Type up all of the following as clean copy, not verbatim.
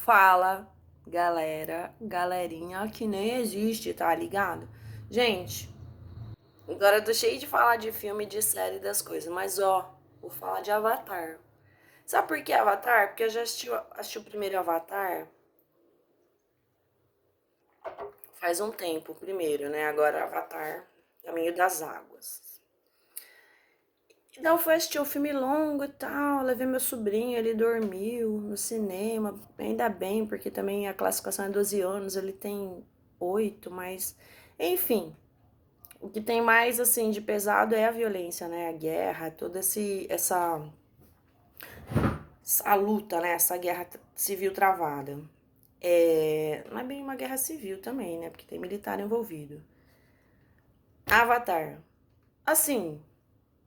Fala, galerinha que nem existe, tá ligado? Gente, agora eu tô cheio de falar de filme, de série das coisas, mas ó, vou falar de Avatar. Sabe por que Avatar? Porque eu já assisti o primeiro Avatar faz um tempo, o primeiro, né? Agora Avatar, Caminho das Águas. Então eu fui assistir o filme longo e tal, levei meu sobrinho, ele dormiu no cinema, ainda bem, porque também a classificação é 12 anos, ele tem 8, mas enfim, o que tem mais assim de pesado é a violência, né? A guerra, toda essa luta, né? Essa guerra civil travada. Não é bem uma guerra civil também, né? Porque tem militar envolvido. Avatar. Assim,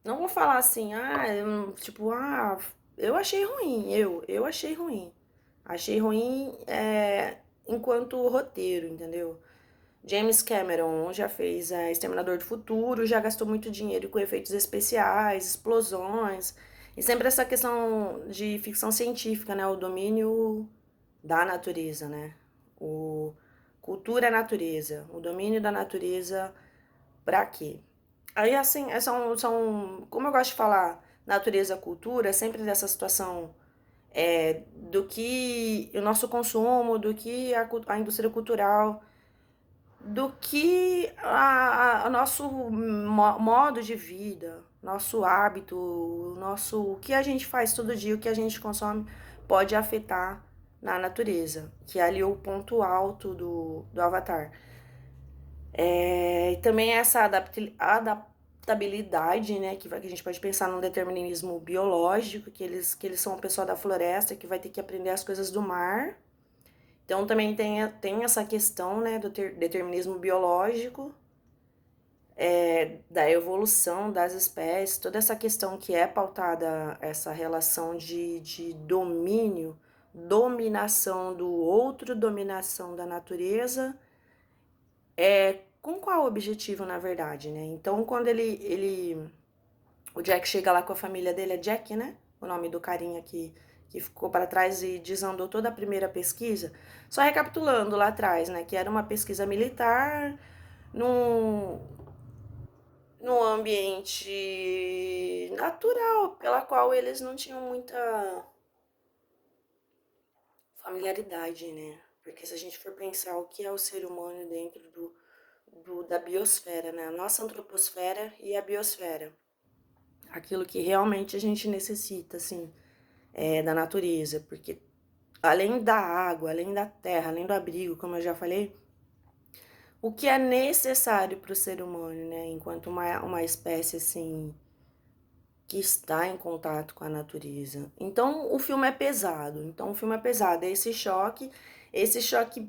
não vou falar assim, tipo, eu achei ruim, eu achei ruim. Achei ruim enquanto roteiro, entendeu? James Cameron já fez Exterminador do Futuro, já gastou muito dinheiro com efeitos especiais, explosões, e sempre essa questão de ficção científica, né? O domínio da natureza, né? O cultura é natureza, o domínio da natureza pra quê? Aí, assim, como eu gosto de falar, natureza, cultura, sempre dessa situação do que o nosso consumo, do que a indústria cultural, do que a nosso modo de vida, nosso hábito, o que a gente faz todo dia, o que a gente consome, pode afetar na natureza, que é ali o ponto alto do Avatar. E também essa adaptabilidade, né, que a gente pode pensar num determinismo biológico, que eles são o pessoal da floresta que vai ter que aprender as coisas do mar. Então também tem essa questão, né, do determinismo biológico, da evolução das espécies, toda essa questão que é pautada, essa relação de domínio, dominação do outro, dominação da natureza, com qual objetivo, na verdade, né? Então, quando o Jack chega lá com a família dele, é Jack, né? O nome do carinha que ficou para trás e desandou toda a primeira pesquisa. Só recapitulando lá atrás, né? Que era uma pesquisa militar num, num ambiente natural, pela qual eles não tinham muita familiaridade, né? Porque se a gente for pensar o que é o ser humano dentro da biosfera, né? A nossa antroposfera e a biosfera. Aquilo que realmente a gente necessita, assim, da natureza. Porque além da água, além da terra, além do abrigo, como eu já falei, o que é necessário para o ser humano, né? Enquanto uma espécie, assim, que está em contato com a natureza. Então, o filme é pesado. É esse choque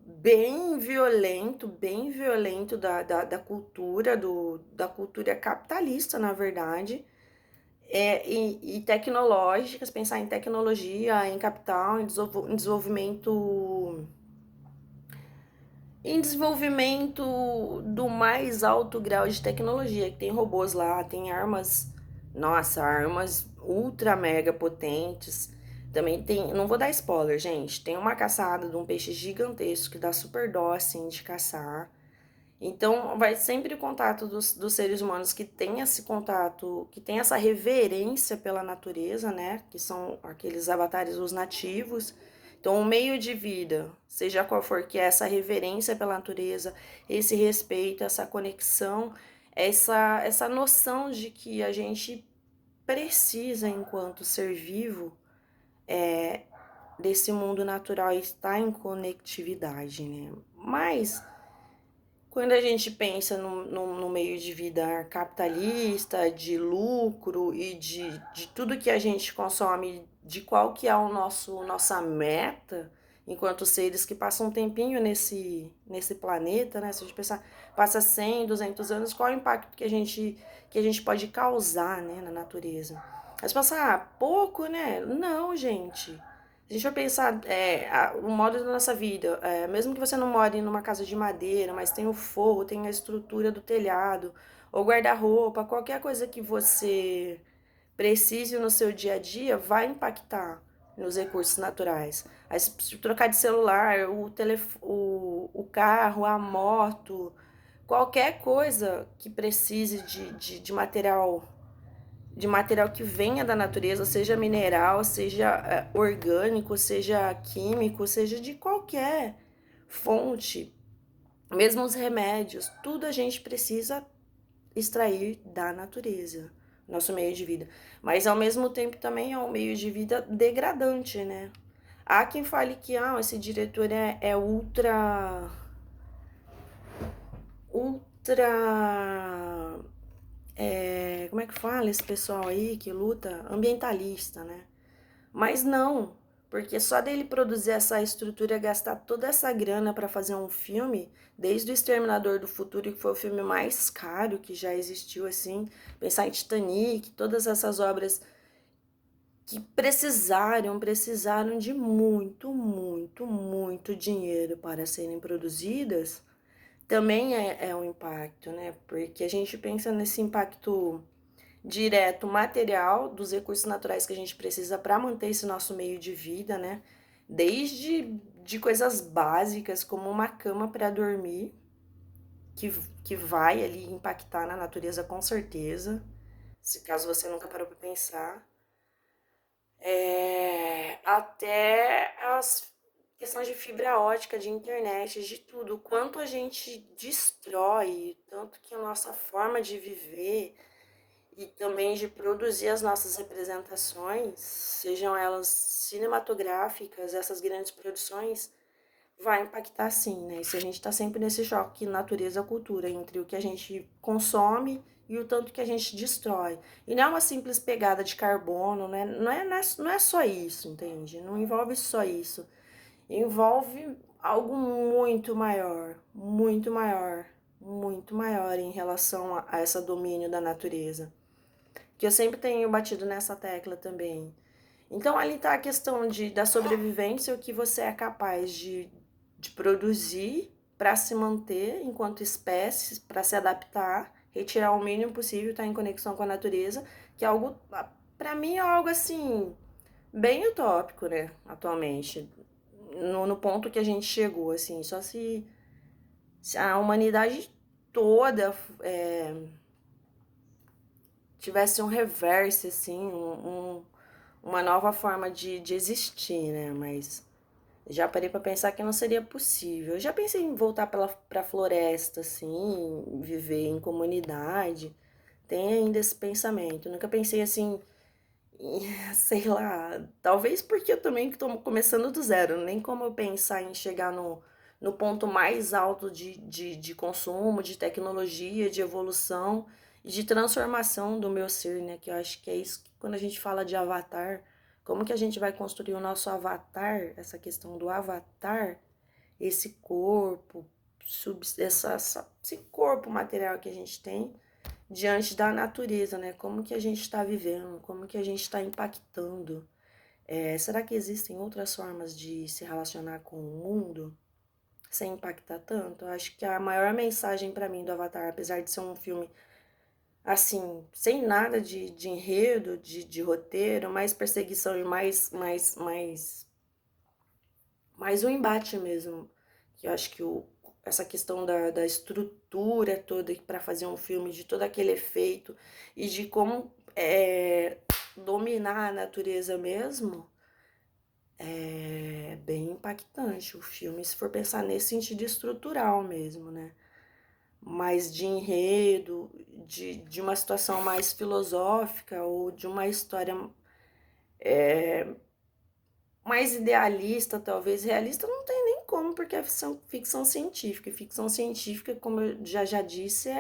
bem violento da cultura, da cultura capitalista, na verdade, e tecnológicas, pensar em tecnologia, em capital, em desenvolvimento do mais alto grau de tecnologia, que tem robôs lá, tem armas, nossa, armas ultra mega potentes. Também tem, não vou dar spoiler, gente, tem uma caçada de um peixe gigantesco que dá super dó, assim, de caçar. Então, vai sempre o contato dos seres humanos que tem esse contato, que tem essa reverência pela natureza, né? Que são aqueles avatares, os nativos. Então, o meio de vida, seja qual for, que é essa reverência pela natureza, esse respeito, essa conexão, essa noção de que a gente precisa, enquanto ser vivo, desse mundo natural e estar em conectividade, né? Mas quando a gente pensa no meio de vida capitalista, de lucro e de tudo que a gente consome, de qual que é nossa meta, enquanto seres que passam um tempinho nesse planeta, né? Se a gente pensar, passa 100, 200 anos, qual é o impacto que a gente pode causar, né, na natureza? Aí você pensa, pouco, né? Não, gente. Se a gente for pensar o modo da nossa vida, mesmo que você não more numa casa de madeira, mas tem o forro, tem a estrutura do telhado, ou guarda-roupa, qualquer coisa que você precise no seu dia a dia vai impactar. nos recursos naturais. Aí, se trocar de celular, o carro, a moto, qualquer coisa que precise de material que venha da natureza, seja mineral, seja orgânico, seja químico, seja de qualquer fonte, mesmo os remédios, tudo a gente precisa extrair da natureza, nosso meio de vida. Mas ao mesmo tempo também é um meio de vida degradante, né? Há quem fale que esse diretor é ultra, como é que fala esse pessoal aí que luta? Ambientalista, né? Mas não, porque só dele produzir essa estrutura e gastar toda essa grana para fazer um filme, desde o Exterminador do Futuro, que foi o filme mais caro que já existiu, assim, pensar em Titanic, todas essas obras que precisaram de muito, muito, muito dinheiro para serem produzidas, também é um impacto, né? Porque a gente pensa nesse impacto direto material dos recursos naturais que a gente precisa para manter esse nosso meio de vida, né? Desde de coisas básicas como uma cama para dormir, que, que vai ali impactar na natureza com certeza, se caso você nunca parou para pensar, até as questões de fibra ótica, de internet, de tudo, o quanto a gente destrói, tanto que a nossa forma de viver e também de produzir as nossas representações, sejam elas cinematográficas, essas grandes produções, vai impactar sim, né? E se a gente está sempre nesse choque natureza-cultura, entre o que a gente consome e o tanto que a gente destrói. E não é uma simples pegada de carbono, né? Não é só isso, entende? Não envolve só isso. Envolve algo muito maior em relação a esse domínio da natureza, que eu sempre tenho batido nessa tecla também. Então ali está a questão da sobrevivência, o que você é capaz de produzir para se manter enquanto espécie, para se adaptar, retirar o mínimo possível, estar em conexão com a natureza, que é algo, para mim, é algo assim, bem utópico, né, atualmente. No ponto que a gente chegou, assim, só se a humanidade toda tivesse um reverse, assim, uma nova forma de existir, né? Mas já parei para pensar que não seria possível. Eu já pensei em voltar pra floresta, assim, viver em comunidade. Tem ainda esse pensamento. Nunca pensei assim, sei lá, talvez porque eu também estou começando do zero, nem como eu pensar em chegar no ponto mais alto de consumo, de tecnologia, de evolução e de transformação do meu ser, né? Que eu acho que é isso que quando a gente fala de avatar, como que a gente vai construir o nosso avatar, essa questão do avatar, esse corpo, esse corpo material que a gente tem diante da natureza, né? Como que a gente está vivendo, como que a gente está impactando. Será que existem outras formas de se relacionar com o mundo sem impactar tanto? Eu acho que a maior mensagem para mim do Avatar, apesar de ser um filme assim, sem nada de enredo, de roteiro, mais perseguição e mais um embate mesmo. Que eu acho que essa questão da estrutura toda para fazer um filme, de todo aquele efeito e de como dominar a natureza mesmo, é bem impactante o filme, se for pensar nesse sentido estrutural mesmo, né? Mais de enredo, de uma situação mais filosófica ou de uma história mais idealista, talvez. Realista não tem nem como, porque é ficção científica. E ficção científica, como eu já disse,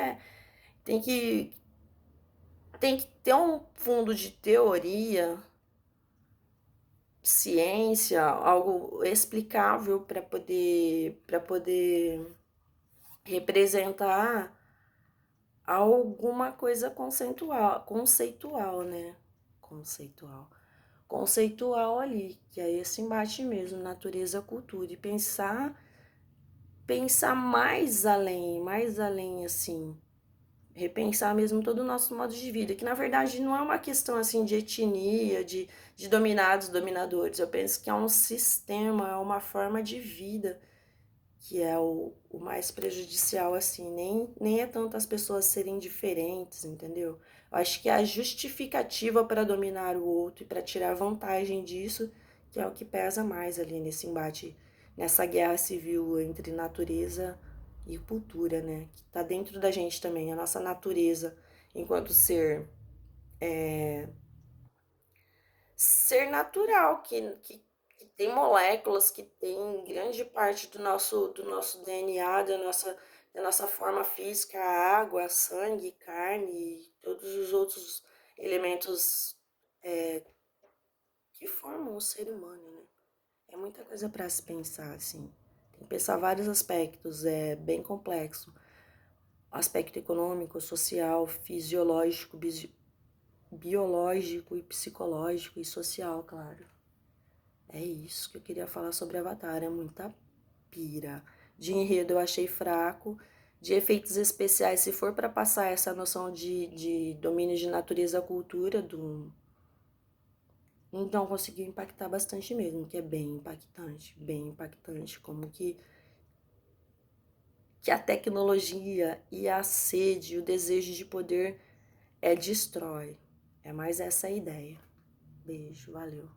tem que, tem que ter um fundo de teoria, ciência, algo explicável para poder representar alguma coisa conceitual, né? Conceitual ali, que é esse embate mesmo, natureza, cultura, e pensar mais além assim, repensar mesmo todo o nosso modo de vida, que na verdade não é uma questão assim de etnia, de dominados, dominadores. Eu penso que é um sistema, é uma forma de vida que é o mais prejudicial, assim. Nem é tanto as pessoas serem diferentes, entendeu? Eu acho que é a justificativa para dominar o outro e para tirar vantagem disso, que é o que pesa mais ali nesse embate, nessa guerra civil entre natureza e cultura, né? Que tá dentro da gente também, a nossa natureza enquanto ser natural, que tem moléculas, que tem grande parte do nosso DNA, da nossa forma física, a água, sangue, carne, e todos os outros elementos que formam o ser humano, né? É muita coisa para se pensar, assim. Tem que pensar vários aspectos, é bem complexo. Aspecto econômico, social, fisiológico, biológico e psicológico e social, claro. É isso que eu queria falar sobre Avatar, é muita pira. De enredo eu achei fraco, de efeitos especiais, se for para passar essa noção de domínio de natureza cultura, então conseguiu impactar bastante mesmo, que é bem impactante, como que a tecnologia e a sede, o desejo de poder destrói. É mais essa a ideia. Beijo, valeu.